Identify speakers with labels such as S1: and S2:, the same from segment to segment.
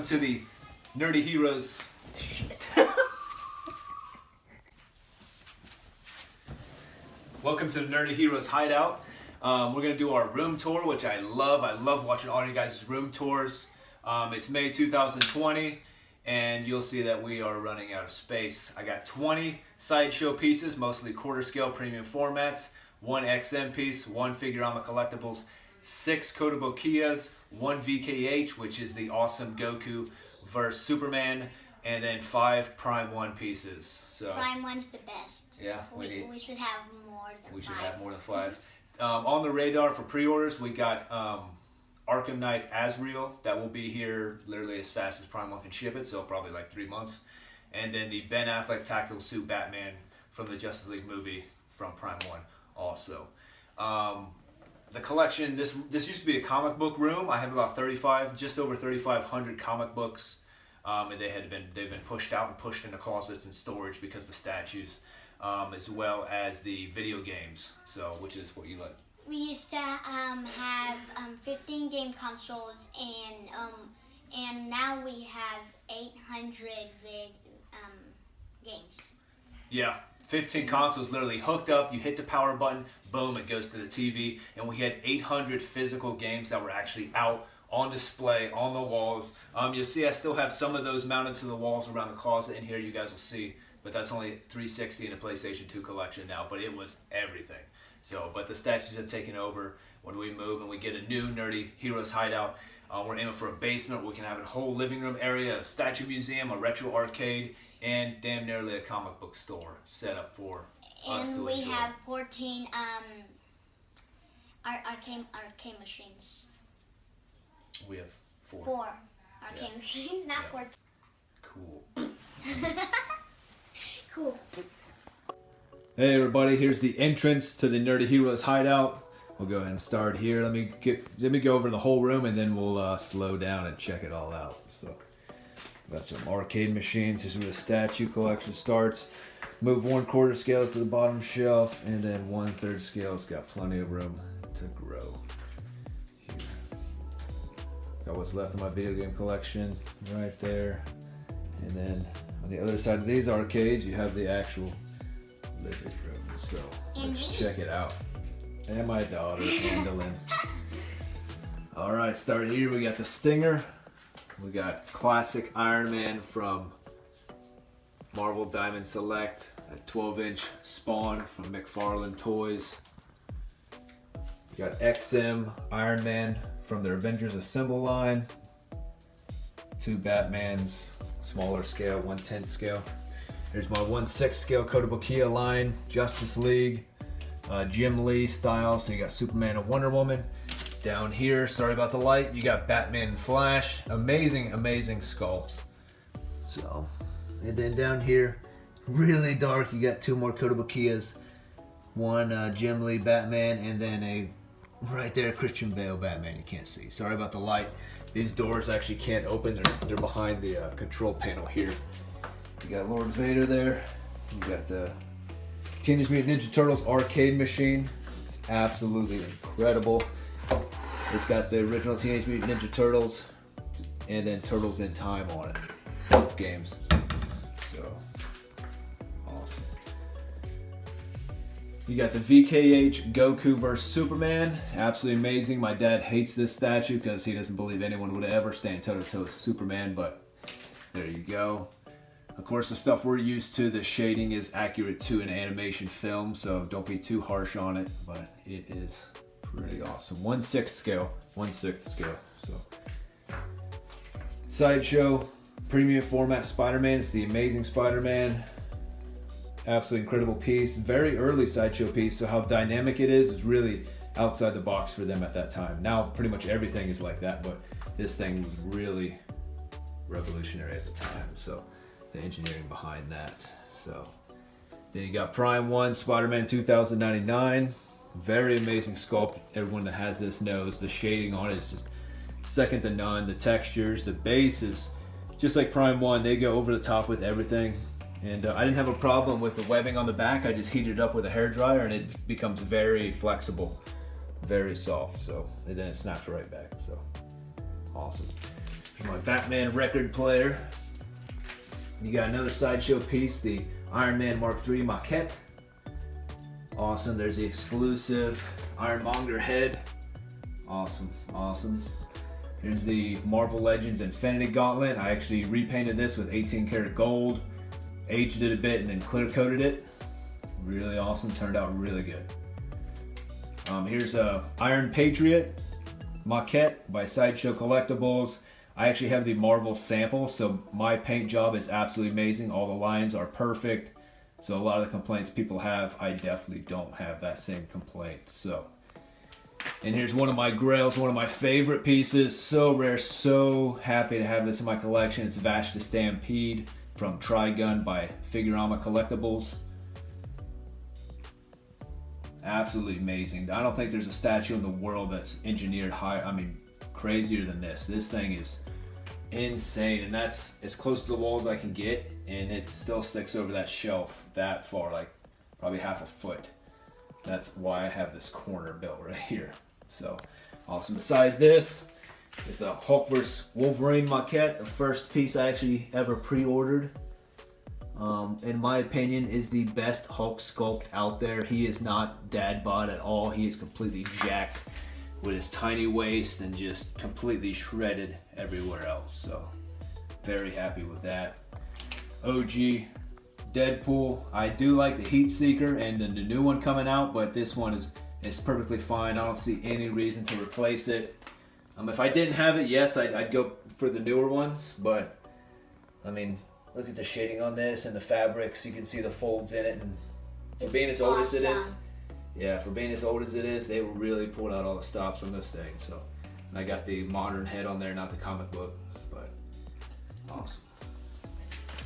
S1: to the Nerdy Heroes. Shit. Welcome to the Nerdy Heroes Hideout. We're going to do our room tour, which I love. I love watching all you guys' room tours. It's May 2020, and you'll see that we are running out of space. I got 20 Sideshow pieces, mostly quarter scale premium formats, 1 XM piece, 1 Figurama Collectibles, 6 Kotobokiyas, 1 VKH, which is the awesome Goku versus Superman, and then 5 Prime 1 pieces. So
S2: Prime 1's the best.
S1: Yeah,
S2: we should have more than 5.
S1: We should have more than 5. On the radar for pre-orders, we got Arkham Knight Azrael. That will be here literally as fast as Prime 1 can ship it, so probably like 3 months. And then the Ben Affleck Tactical Suit Batman from the Justice League movie from Prime 1 also. The collection, this used to be a comic book room. I have about just over 3,500 comic books. And they've been pushed out and pushed into closets and storage because of the statues, as well as the video games. So, which is what you like?
S2: We used to have 15 game consoles, and now we have 800 games.
S1: Yeah, 15 consoles literally hooked up. You hit the power button, boom, it goes to the TV. And we had 800 physical games that were actually out on display on the walls. You'll see I still have some of those mounted to the walls around the closet in here. You guys will see, but that's only 360 in a PlayStation 2 collection now, but it was everything. So, but the statues have taken over. When we move and we get a new Nerdy Heroes Hideout, we're aiming for a basement where we can have a whole living room area, a statue museum, a retro arcade, and damn nearly a comic book store set up for us to enjoy.
S2: And we have 14 arcade machines.
S1: We have 4.
S2: 4 arcade machines, not 14.
S1: Cool.
S2: Cool.
S1: Hey everybody, here's the entrance to the Nerdy Heroes Hideout. We'll go ahead and start here. Let me go over the whole room and then we'll slow down and check it all out. So, got some arcade machines. This is where the statue collection starts. Move 1/4 scales to the bottom shelf, and then 1/3 scales. Got plenty of room to grow. Here. Got what's left of my video game collection right there. And then on the other side of these arcades, you have the actual living room. So let's check it out. And my daughter handling. All right, start here. We got the Stinger. We got classic Iron Man from Marvel Diamond Select. A 12-inch Spawn from McFarlane Toys. We got XM Iron Man from their Avengers Assemble line. 2 Batmans, smaller scale, 1/10 scale. Here's my 1/6 scale Kotobukiya line, Justice League, Jim Lee style. So you got Superman and Wonder Woman. Down here, sorry about the light, you got Batman and Flash. Amazing, amazing sculpts. So, and then down here, really dark, you got 2 more Kotobukiyas. 1 Jim Lee Batman, and then a right there Christian Bale Batman. You can't see. Sorry about the light. These doors actually can't open. They're behind the control panel here. You got Lord Vader there. You got the Teenage Mutant Ninja Turtles arcade machine. It's absolutely incredible. It's got the original Teenage Mutant Ninja Turtles and then Turtles in Time on it. Both games. So, awesome. You got the VKH Goku vs. Superman. Absolutely amazing. My dad hates this statue because he doesn't believe anyone would ever stand toe-to-toe with Superman, but there you go. Of course, the stuff we're used to, the shading is accurate to an animation film, so don't be too harsh on it, but it is pretty awesome. 1/6 scale, 1/6 scale. So, Sideshow premium format Spider-Man. It's the Amazing Spider-Man. Absolutely incredible piece. Very early Sideshow piece, so how dynamic it is really outside the box for them at that time. Now, pretty much everything is like that, but this thing was really revolutionary at the time. So, the engineering behind that. So, then you got Prime 1 Spider-Man 2099. Very amazing sculpt. Everyone that has this knows the shading on it is just second to none. The textures, the base is just like Prime 1. They go over the top with everything. And I didn't have a problem with the webbing on the back. I just heated it up with a hairdryer and it becomes very flexible, very soft. So, and then it snaps right back. So, awesome. Here's my Batman record player. You got another Sideshow piece, the Iron Man Mark III maquette. Awesome. There's the exclusive Ironmonger head. Awesome, awesome. Here's the Marvel Legends Infinity Gauntlet. I actually repainted this with 18 karat gold, aged it a bit, and then clear coated it. Really awesome. Turned out really good. Here's a Iron Patriot maquette by Sideshow Collectibles. I actually have the Marvel sample, so my paint job is absolutely amazing. All the lines are perfect. So a lot of the complaints people have, I definitely don't have that same complaint. So, and here's one of my grails, one of my favorite pieces. So rare, so happy to have this in my collection. It's Vash the Stampede from Trigun by Figurama Collectibles. Absolutely amazing. I don't think there's a statue in the world that's engineered higher, crazier than this. This thing is insane, and that's as close to the wall as I can get, and it still sticks over that shelf that far, like probably half a foot. That's why I have this corner built right here. So awesome. Besides this, it's a Hulk vs. Wolverine maquette, the first piece I actually ever pre-ordered. In my opinion, is the best Hulk sculpt out there. He is not dad bod at all. He is completely jacked with his tiny waist and just completely shredded everywhere else. So very happy with that. OG Deadpool. I do like the Heat Seeker and then the new one coming out, but this one is perfectly fine. I don't see any reason to replace it. If I didn't have it, yes, I'd go for the newer ones, but look at the shading on this and the fabrics. You can see the folds in it, and for being as old as it is, yeah, for being as old as it is, they really pulled out all the stops on this thing. So, and I got the modern head on there, not the comic book, but awesome.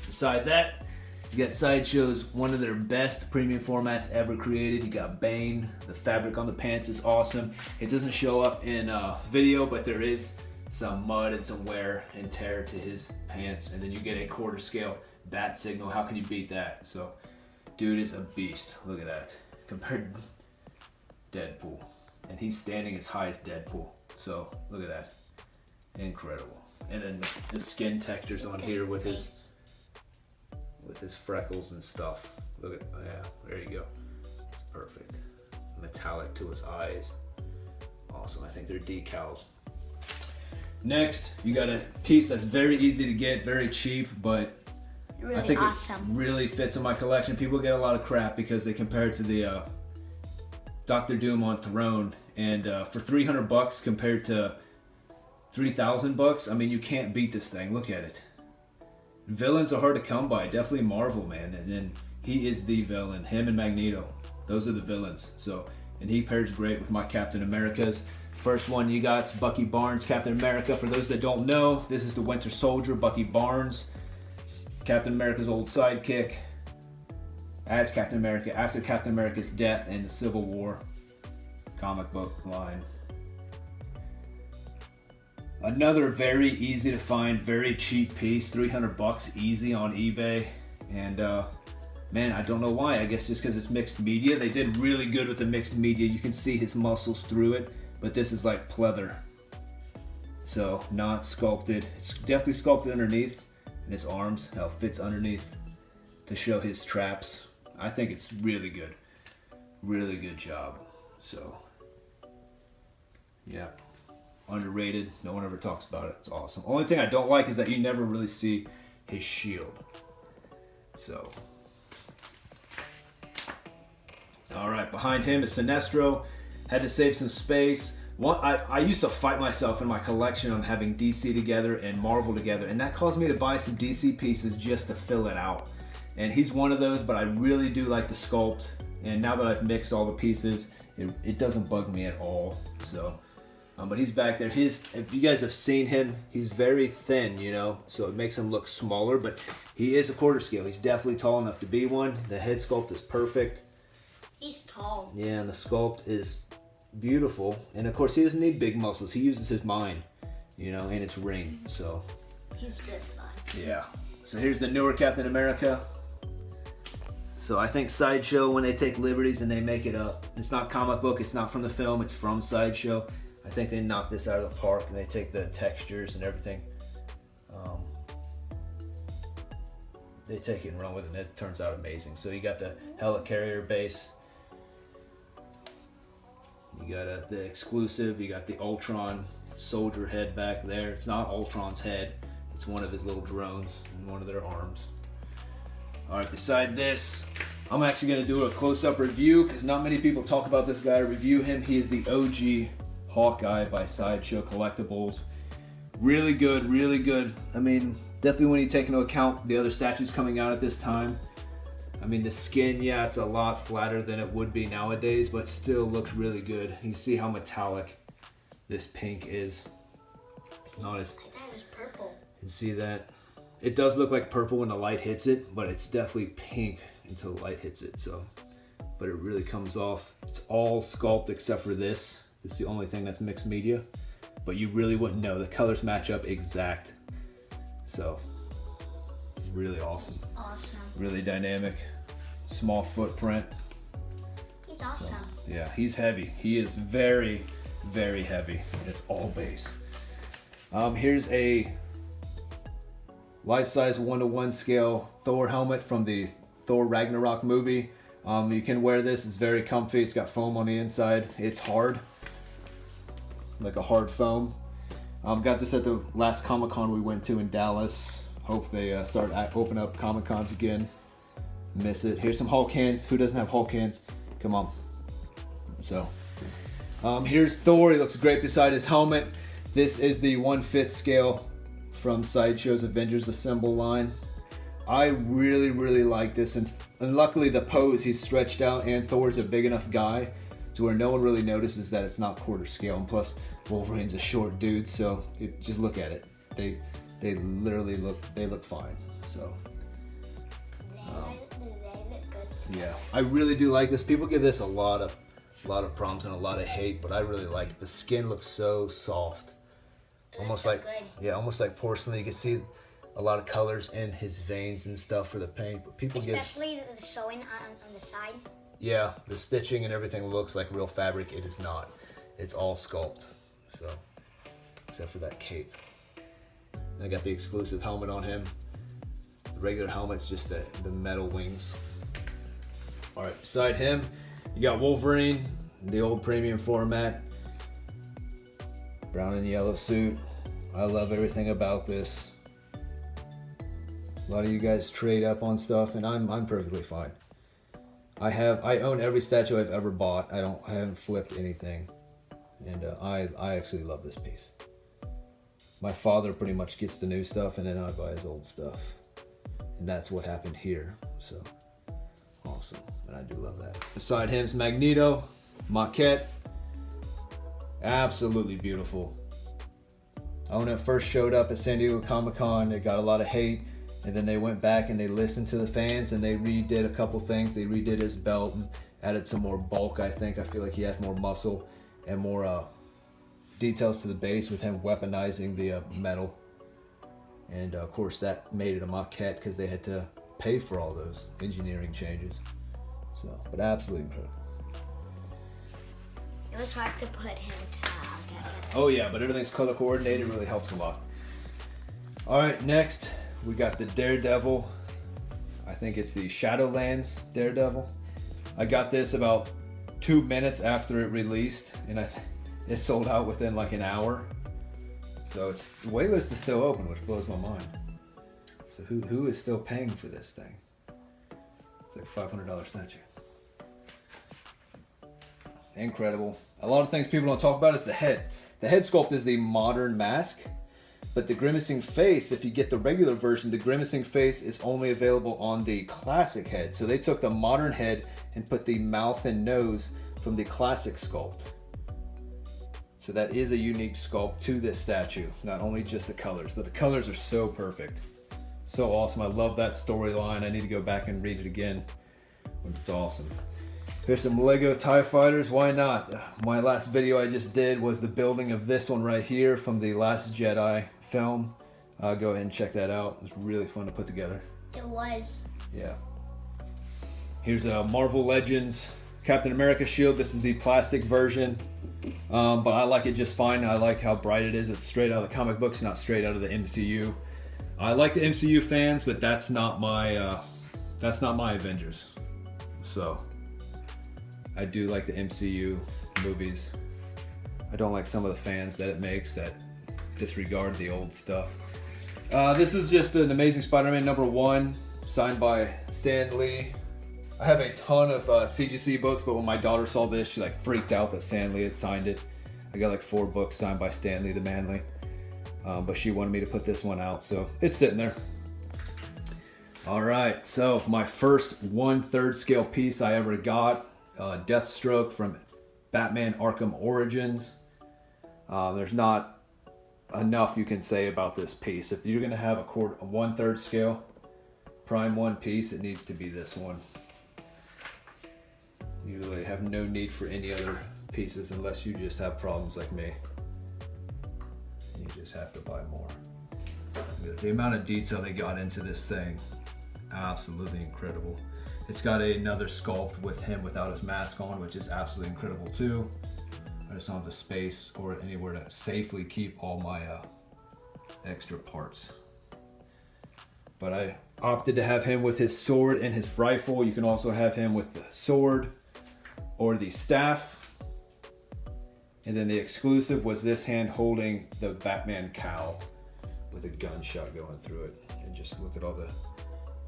S1: Beside that, you got Sideshow's one of their best premium formats ever created. You got Bane. The fabric on the pants is awesome. It doesn't show up in video, but there is some mud and some wear and tear to his pants, and then you get a quarter scale bat signal. How can you beat that? So dude is a beast. Look at that compared to Deadpool, and he's standing as high as Deadpool. So look at that, incredible. And then the skin textures on here with his freckles and stuff. Look at, yeah, there you go. It's perfect. Metallic to his eyes. Awesome. I think they're decals. Next, you got a piece that's very easy to get, very cheap, but
S2: really
S1: I think
S2: awesome.
S1: It really fits in my collection. People get a lot of crap because they compare it to the Doctor Doom on Throne, and for $300 compared to $3,000, you can't beat this thing. Look at it. Villains are hard to come by. Definitely Marvel, man, and then he is the villain. Him and Magneto, those are the villains. So, and he pairs great with my Captain Americas. First one you got's Bucky Barnes, Captain America. For those that don't know, this is the Winter Soldier, Bucky Barnes, Captain America's old sidekick as Captain America after Captain America's death in the Civil War comic book line. Another very easy to find, very cheap piece, $300 easy on eBay. And man, I don't know why. I guess just because it's mixed media. They did really good with the mixed media. You can see his muscles through it. But this is like pleather, so not sculpted. It's definitely sculpted underneath, and his arms, how it fits underneath to show his traps. I think it's really good job. So yeah, underrated. No one ever talks about it. It's awesome. Only thing I don't like is that you never really see his shield. So all right, behind him is Sinestro. Had to save some space. I used to fight myself in my collection on having DC together and Marvel together, and that caused me to buy some DC pieces just to fill it out. And he's one of those, but I really do like the sculpt. And now that I've mixed all the pieces, it doesn't bug me at all. So, but he's back there. If you guys have seen him, he's very thin, so it makes him look smaller, but he is a quarter scale. He's definitely tall enough to be one. The head sculpt is perfect.
S2: He's tall.
S1: Yeah, and the sculpt is beautiful, and of course he doesn't need big muscles. He uses his mind, and it's ring. So
S2: he's just fine.
S1: Yeah. So here's the newer Captain America. So I think Sideshow, when they take liberties and they make it up, it's not comic book, it's not from the film, it's from Sideshow. I think they knock this out of the park, and they take the textures and everything they take it and run with it, and it turns out amazing. So you got the helicarrier base. You got the exclusive. You got the Ultron soldier head back there. It's not Ultron's head. It's one of his little drones and one of their arms. All right, beside this, I'm actually going to do a close-up review because not many people talk about this guy, review him. He is the OG Hawkeye by Sideshow Collectibles. Really good, really good. I mean, definitely when you take into account the other statues coming out at this time. I mean, the skin, yeah, it's a lot flatter than it would be nowadays, but still looks really good. You see how metallic this pink is. Notice.
S2: I thought it was purple.
S1: You see that? It does look like purple when the light hits it, but it's definitely pink until the light hits it. So, but it really comes off. It's all sculpt except for this. This is the only thing that's mixed media, but you really wouldn't know. The colors match up exact. So, really awesome.
S2: Awesome.
S1: Really dynamic. Small footprint.
S2: He's awesome.
S1: So, yeah, he's heavy. He is very, very heavy. It's all base. Here's a life-size 1:1 scale Thor helmet from the Thor Ragnarok movie. You can wear this. It's very comfy. It's got foam on the inside. It's hard, like a hard foam. Got this at the last Comic-Con we went to in Dallas. Hope they open up Comic-Cons again. Miss it. Here's some Hulk hands. Who doesn't have Hulk hands? Come on. So, here's Thor. He looks great beside his helmet. This is the 1/5 scale from Sideshow's Avengers Assemble line. I really, really like this, and luckily the pose, he's stretched out, and Thor's a big enough guy to where no one really notices that it's not quarter scale, and plus Wolverine's a short dude, so just look at it. They literally look fine. So
S2: They look good.
S1: yeah, I really do like this. People give this a lot of problems and a lot of hate, but I really like it. The skin looks so soft. Almost
S2: so
S1: like
S2: good.
S1: almost like porcelain. You can see a lot of colors in his veins and stuff for the paint. But people
S2: Especially the sewing on the side.
S1: yeah, the stitching and everything looks like real fabric. It is not. It's all sculpt. So except for that cape. And I got the exclusive helmet on him. The regular helmet's just the metal wings. All right, beside him, you got Wolverine, the old premium format. Brown and yellow suit. I love everything about this. A lot of you guys trade up on stuff, and I'm perfectly fine. I own every statue I've ever bought. I haven't flipped anything, and I actually love this piece. My father pretty much gets the new stuff, and then I buy his old stuff, and that's what happened here. So awesome, and I do love that. Beside him's Magneto, maquette. Absolutely beautiful. When it first showed up at San Diego Comic-Con, it got a lot of hate, and then they went back and they listened to the fans and they redid a couple things. They redid his belt and added some more bulk, I think. I feel like he has more muscle and more details to the base with him weaponizing the metal. And of course that made it a maquette because they had to pay for all those engineering changes. So, but absolutely incredible.
S2: It was hard to put him together.
S1: Oh yeah, but everything's color coordinated, really helps a lot. All right, next we got the Daredevil. I think it's the Shadowlands Daredevil. I got this about 2 minutes after it released, and it sold out within like an hour. So the waitlist is still open, which blows my mind. So who is still paying for this thing? It's like $500 statue. Incredible. A lot of things people don't talk about is the head. The head sculpt is the modern mask, but the grimacing face, if you get the regular version, the grimacing face is only available on the classic head. So they took the modern head and put the mouth and nose from the classic sculpt. So that is a unique sculpt to this statue, not only just the colors, but the colors are so perfect. So awesome. I love that storyline. I need to go back and read it again. It's awesome. Here's some Lego TIE Fighters, why not? My last video I just did was the building of this one right here from the Last Jedi film. Go ahead and check that out. It was really fun to put together.
S2: It was.
S1: Yeah. Here's a Marvel Legends Captain America shield. This is the plastic version, but I like it just fine. I like how bright it is. It's straight out of the comic books, not straight out of the MCU. I like the MCU fans, but that's not my Avengers. So I do like the MCU movies. I don't like some of the fans that it makes that disregard the old stuff. This is just an Amazing Spider-Man #1, signed by Stan Lee. I have a ton of CGC books, but when my daughter saw this, she like freaked out that Stan Lee had signed it. I got like 4 books signed by Stan Lee the Manly, but she wanted me to put this one out, so it's sitting there. All right, so my first 1/3 scale piece I ever got, Deathstroke from Batman Arkham Origins. There's not enough you can say about this piece. If you're gonna have a 1/3 scale Prime 1 piece, it needs to be this one. You really have no need for any other pieces unless you just have problems like me. You just have to buy more. The amount of detail they got into this thing, absolutely incredible. It's got another sculpt with him without his mask on, which is absolutely incredible too. I just don't have the space or anywhere to safely keep all my extra parts. But I opted to have him with his sword and his rifle. You can also have him with the sword or the staff. And then the exclusive was this hand holding the Batman cowl with a gunshot going through it. And just look at all the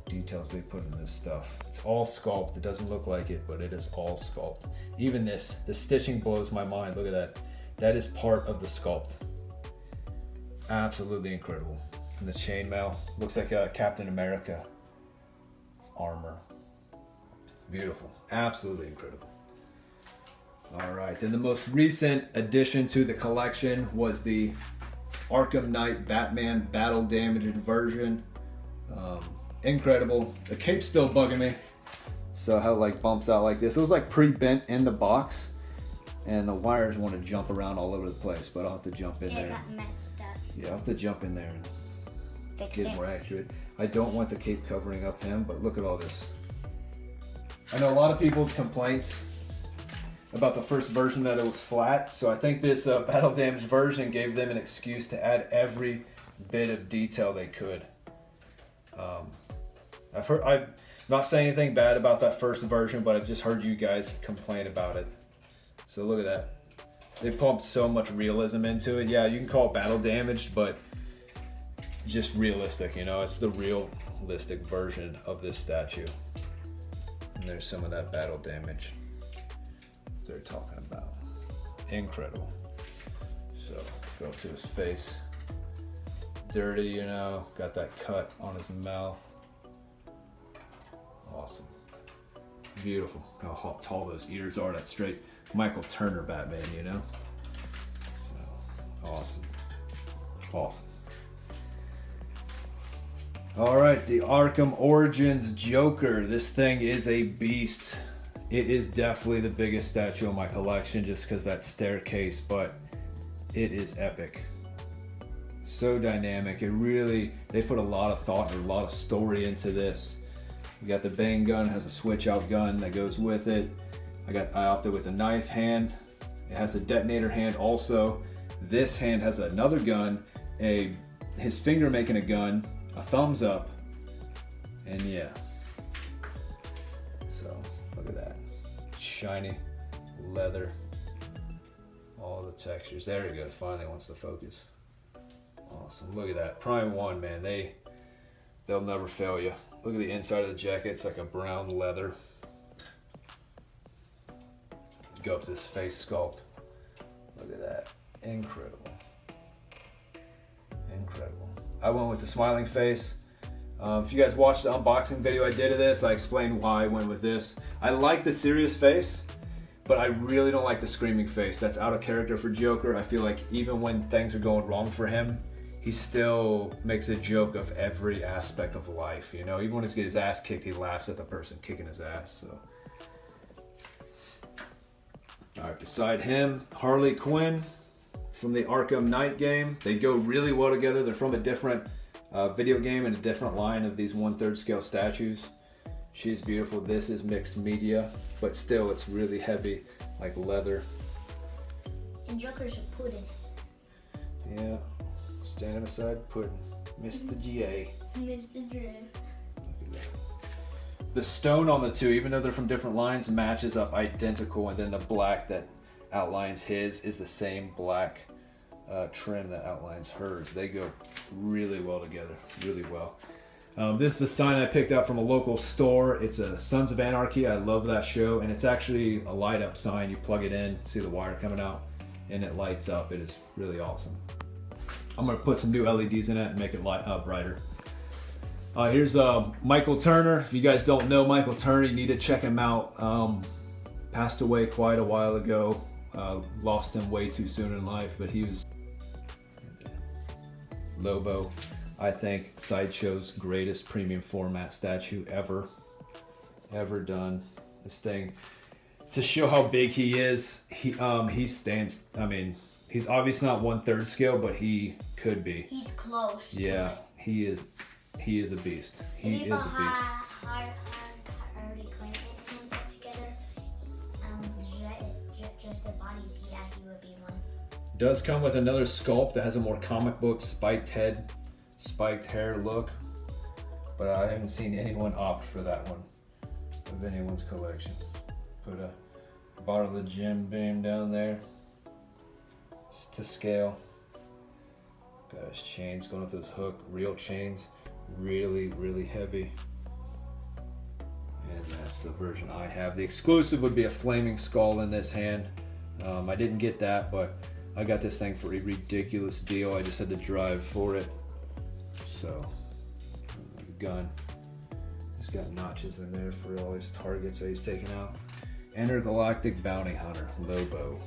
S1: details they put in this stuff. It's all sculpt. It doesn't look like it, but it is all sculpt. Even this, the stitching blows my mind. Look at that. That is part of the sculpt. Absolutely incredible. And the chainmail looks like Captain America armor. Beautiful. Absolutely incredible. All right, then the most recent addition to the collection was the Arkham Knight Batman Battle Damaged version. Incredible. The cape's still bugging me. So how it like bumps out like this. It was like pre-bent in the box, and the wires want to jump around all over the place, but I'll have to jump in there.
S2: It got messed up.
S1: Yeah, I'll have to jump in there and
S2: Fix
S1: get
S2: it.
S1: more accurate. I don't want the cape covering up him, but look at all this. I know a lot of people's complaints about the first version that it was flat, so I think this battle damaged version gave them an excuse to add every bit of detail they could. I'm not saying anything bad about that first version, but I've just heard you guys complain about it. So look at that. They pumped so much realism into it. Yeah, you can call it battle damaged, but just realistic, you know? It's the realistic version of this statue. And there's some of that battle damage they're talking about. Incredible. So go up to his face. Dirty, you know, got that cut on his mouth. Awesome. Beautiful. How tall those ears are. That's straight Michael Turner Batman, you know? So, awesome. Awesome. All right, the Arkham Origins Joker. This thing is a beast. It is definitely the biggest statue in my collection just because that staircase, but it is epic. So dynamic. They put a lot of thought and a lot of story into this. You got the bang gun, has a switch out gun that goes with it. I opted with a knife hand. It has a detonator hand also. This hand has another gun, his finger making a gun, a thumbs up, and yeah. So look at that. Shiny leather. All the textures. There he goes. Finally wants to focus. Awesome. Look at that. Prime 1, man. They'll never fail you. Look at the inside of the jacket. It's like a brown leather. Go up to this face sculpt. Look at that. Incredible. Incredible. I went with the smiling face. If you guys watched the unboxing video I did of this, I explained why I went with this. I like the serious face, but I really don't like the screaming face. That's out of character for Joker. I feel like even when things are going wrong for him, he still makes a joke of every aspect of life, you know? Even when he's getting his ass kicked, he laughs at the person kicking his ass, so. All right, beside him, Harley Quinn from the Arkham Knight game. They go really well together. They're from a different video game and a different line of these 1/3 scale statues. She's beautiful. This is mixed media, but still it's really heavy, like leather.
S2: And Joker's a pudding.
S1: Yeah, standing aside pudding. Mr. GA.
S3: Mr. Drew.
S1: The stone on the two, even though they're from different lines, matches up identical, and then the black that outlines his is the same black trim that outlines hers. They go really well together, really well. This is a sign I picked up from a local store. It's a Sons of Anarchy. I love that show, and it's actually a light up sign. You plug it in, see the wire coming out, and it lights up. It is really awesome. I'm gonna put some new LEDs in it and make it light up brighter. Here's Michael Turner. If you guys don't know Michael Turner, you need to check him out. Passed away quite a while ago. Lost him way too soon in life, but he was Lobo. I think Sideshow's greatest premium format statue ever done. This thing, to show how big he is, he stands. I mean, he's obviously not 1/3 scale, but he could be.
S2: He's close.
S1: Yeah,
S2: to it.
S1: he is. He is a beast. He is a beast.
S3: Harley Quinn and put together. Just the bodies. Yeah, he would be one.
S1: Does come with another sculpt that has a more comic book spiked head, spiked hair look, but I haven't seen anyone opt for that one of anyone's collection. Put a bottle of Jim Beam down there to scale. Got his chains going with those hook, real chains, really heavy. And that's the version I have. The exclusive would be a flaming skull in this hand. I didn't get that, but I got this thing for a ridiculous deal. I just had to drive for it. So, the gun. He's got notches in there for all his targets that he's taking out. Intergalactic Bounty Hunter, Lobo.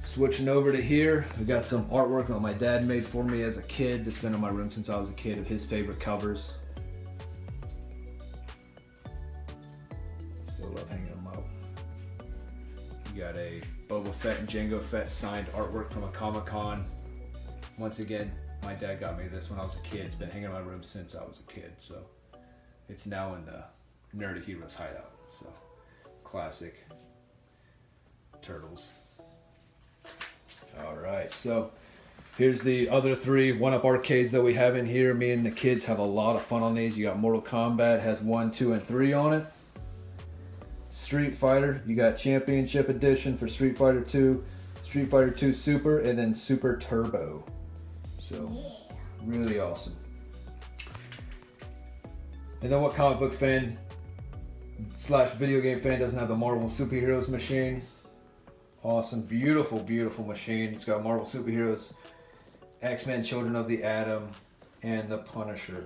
S1: Switching over to here, we got some artwork that my dad made for me as a kid. That's been in my room since I was a kid, of his favorite covers. Still love hanging them up. You got a Boba Fett and Jango Fett signed artwork from a Comic-Con. Once again, my dad got me this when I was a kid. It's been hanging in my room since I was a kid, so it's now in the Nerdy Heroes hideout. So, classic Turtles. All right, so here's the other three one-up arcades that we have in here. Me and the kids have a lot of fun on these. You got Mortal Kombat, has 1, 2, and 3 on it. Street Fighter, you got Championship Edition for Street Fighter 2, Street Fighter 2 Super, and then Super Turbo. So, really awesome. And then what comic book fan / video game fan doesn't have the Marvel Superheroes machine? Awesome, beautiful machine. It's got Marvel Superheroes, X-Men Children of the Atom, and the Punisher.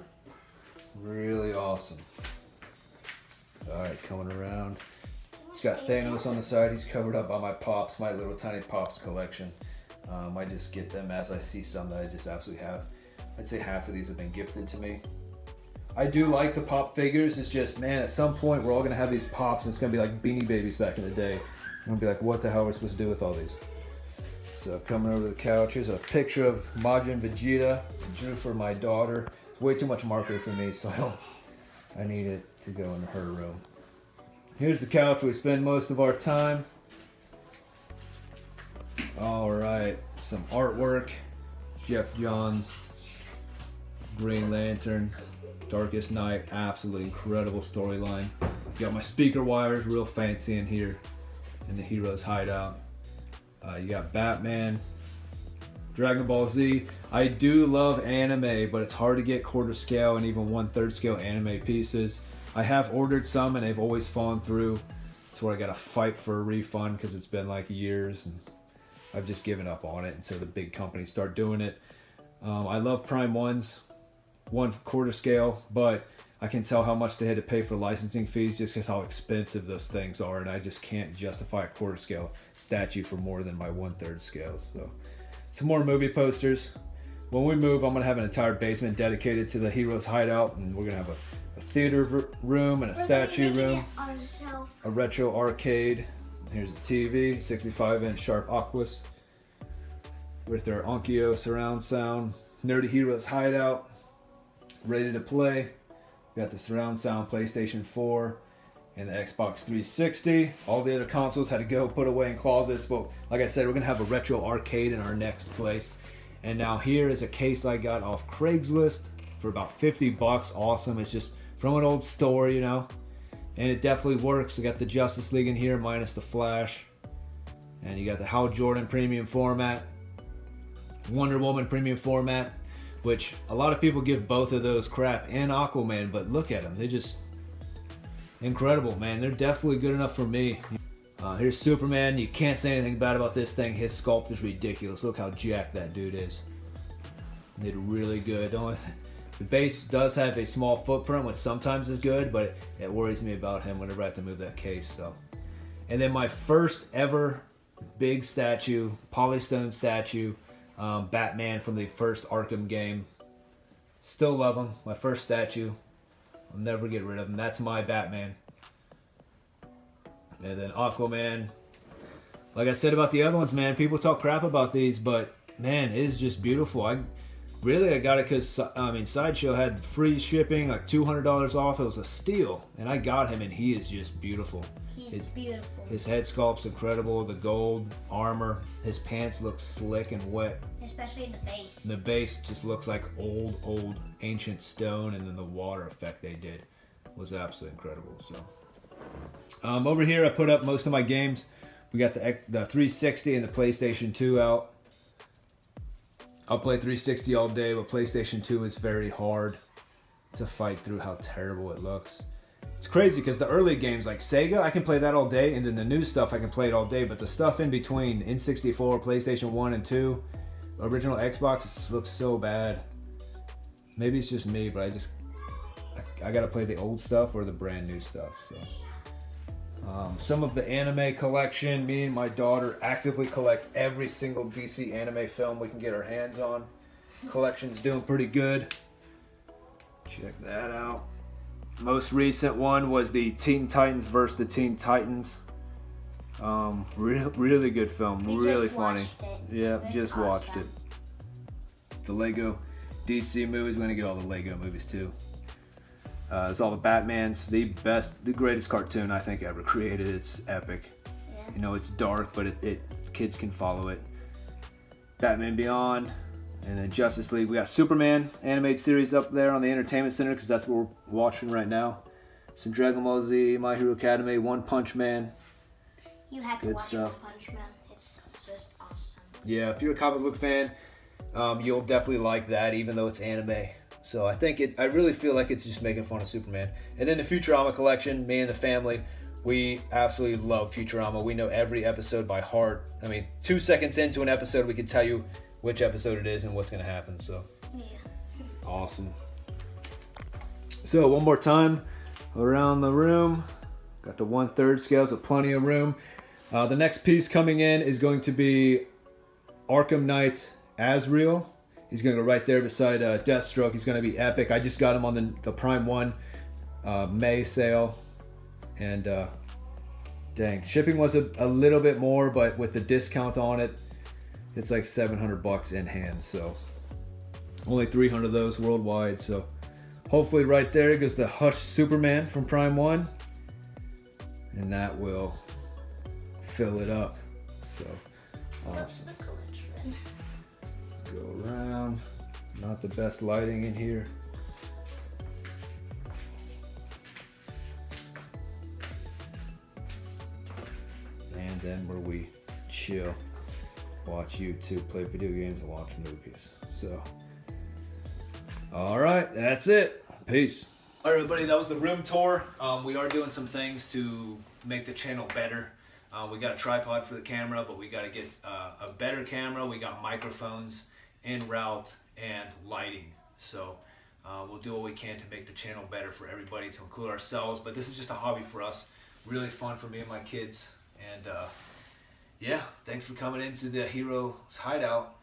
S1: Really awesome. Alright, coming around. It's got Thanos on the side. He's covered up by my Pops, my little tiny Pops collection. I just get them as I see some that I just absolutely have. I'd say half of these have been gifted to me. I do like the Pop figures. It's just, man, at some point we're all going to have these Pops and it's going to be like Beanie Babies back in the day. I'm going to be like, what the hell are we supposed to do with all these? So coming over to the couch, here's a picture of Majin Vegeta. I drew for my daughter. It's way too much marker for me, so I need it to go in her room. Here's the couch where we spend most of our time. All right, some artwork. Jeff Johns, Green Lantern, Darkest Night, absolutely incredible storyline. Got my speaker wires, real fancy in here in the Heroes hideout. You got Batman, Dragon Ball Z. I do love anime, but it's hard to get quarter scale and even 1/3 scale anime pieces. I have ordered some and they've always fallen through to where I gotta fight for a refund because it's been like years and I've just given up on it until the big companies start doing it. I love Prime 1s, 1/4 scale, but I can tell how much they had to pay for licensing fees just because how expensive those things are, and I just can't justify a 1/4 scale statue for more than my 1/3 scale. So, some more movie posters. When we move, I'm gonna have an entire basement dedicated to the Heroes hideout, and we're gonna have a theater room and a statue room, a retro arcade. Here's a TV, 65-inch Sharp Aquas with their Onkyo surround sound. Nerdy Heroes hideout, ready to play. Got the surround sound PlayStation 4 and the Xbox 360. All the other consoles had to go put away in closets, but like I said, we're gonna have a retro arcade in our next place. And now here is a case I got off Craigslist for about 50 bucks. Awesome. It's just from an old store, you know. And it definitely works. I got the Justice League in here minus the Flash. And you got the Hal Jordan premium format. Wonder Woman premium format. Which a lot of people give both of those crap. And Aquaman. But look at them. They're just incredible, man. They're definitely good enough for me. Here's Superman. You can't say anything bad about this thing. His sculpt is ridiculous. Look how jacked that dude is. They did really good. The base does have a small footprint, which sometimes is good, but it worries me about him whenever I have to move that case. So, and then my first ever big statue, Polystone statue, Batman from the first Arkham game. Still love him. My first statue. I'll never get rid of him. That's my Batman. And then Aquaman. Like I said about the other ones, man, people talk crap about these, but man, it is just beautiful. I got it because Sideshow had free shipping, like $200 off. It was a steal, and I got him, and he is just beautiful.
S3: He's beautiful.
S1: His head sculpt's incredible. The gold armor. His pants look slick and wet.
S3: Especially the base.
S1: The base just looks like old ancient stone, and then the water effect they did was absolutely incredible. So. Over here I put up most of my games. We got the 360 and the PlayStation 2 out. I'll play 360 all day, but PlayStation 2 is very hard to fight through how terrible it looks. It's crazy because the early games like Sega, I can play that all day, and then the new stuff I can play it all day, but the stuff in between, N64, PlayStation 1 and 2, original Xbox, it looks so bad. Maybe it's just me, but I gotta play the old stuff or the brand new stuff. So. Some of the anime collection, me and my daughter actively collect every single DC anime film we can get our hands on. Collection's doing pretty good. Check that out. Most recent one was the Teen Titans versus the Teen Titans. Really good film, really funny. Yeah, just watched it. The Lego DC movies, we're gonna get all the Lego movies too. It's all the Batmans, the greatest cartoon I think ever created. It's epic. Yeah. You know, it's dark, but kids can follow it. Batman Beyond, and then Justice League. We got Superman animated series up there on the Entertainment Center because that's what we're watching right now. Some Dragon Ball Z, My Hero Academia, One Punch Man.
S3: You have to watch One Punch Man. It's just awesome.
S1: Yeah, if you're a comic book fan, you'll definitely like that, even though it's anime. So I really feel like it's just making fun of Superman. And then the Futurama collection, me and the family, we absolutely love Futurama. We know every episode by heart. I mean, 2 seconds into an episode, we can tell you which episode it is and what's going to happen. So, yeah. Awesome. So, one more time around the room. Got the 1/3 scale, so plenty of room. The next piece coming in is going to be Arkham Knight Azrael. He's going to go right there beside Deathstroke. He's going to be epic. I just got him on the Prime 1 May sale. And dang, shipping was a little bit more, but with the discount on it, it's like $700 in hand. So only 300 of those worldwide. So hopefully right there goes the Hush Superman from Prime 1. And that will fill it up. So awesome. Go around. Not the best lighting in here. And then where we chill, watch YouTube, play video games, and watch movies. So, all right, that's it. Peace. All right, everybody, that was the room tour. We are doing some things to make the channel better. We got a tripod for the camera, but we got to get a better camera. We got microphones en route and lighting. So we'll do what we can to make the channel better for everybody, to include ourselves. But this is just a hobby for us. Really fun for me and my kids. And yeah, thanks for coming into the Heroes Hideout.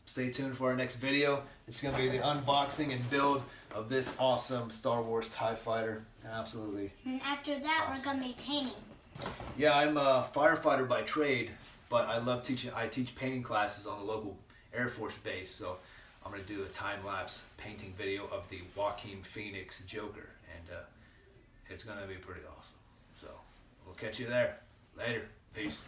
S1: Stay tuned for our next video. It's going to be the unboxing and build of this awesome Star Wars TIE Fighter. Absolutely.
S2: And after that,
S1: awesome.
S2: We're going to be painting.
S1: Yeah, I'm a firefighter by trade, but I love teaching. I teach painting classes on the local Air Force base, so I'm going to do a time-lapse painting video of the Joaquin Phoenix Joker, and it's going to be pretty awesome. So we'll catch you there. Later. Peace.